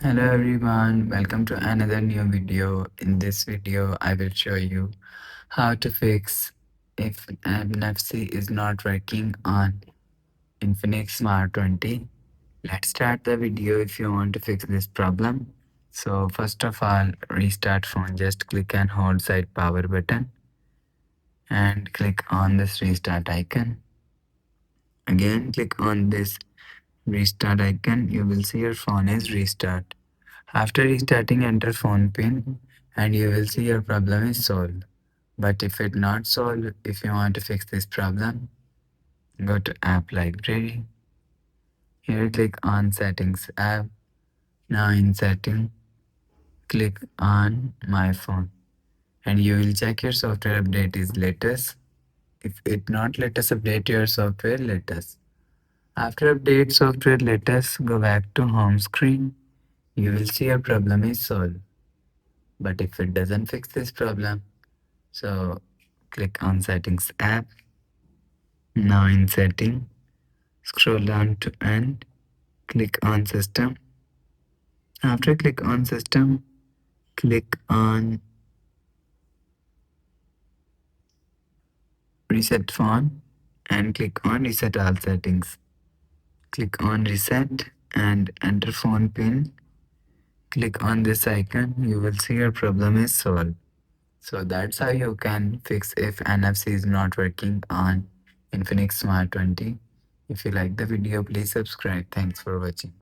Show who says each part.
Speaker 1: Hello everyone, welcome to another new video. In this video, I will show you how to fix if NFC is not working on Infinix Smart 20. Let's start the video if you want to fix this problem. So first of all, restart phone. Just click and hold side power button and click on this restart icon. Again, click on this restart icon. You will see your phone is restart. After restarting, enter phone pin and you will see your problem is solved. But if it not solved, if you want to fix this problem, go to app library. Here click on settings app. Now in setting, click on my phone and you will check your software update is latest. If it not latest, update your software latest. After update software latest, go back to home screen. You will see your problem is solved. But if it doesn't fix this problem, so click on settings app. Now in setting, scroll down to end, click on system. After click on system, click on reset phone and click on reset all settings. Click on reset and enter phone pin. Click on this icon, you will see your problem is solved. So that's how you can fix if NFC is not working on Infinix Smart 20. If you like the video, please subscribe. Thanks for watching.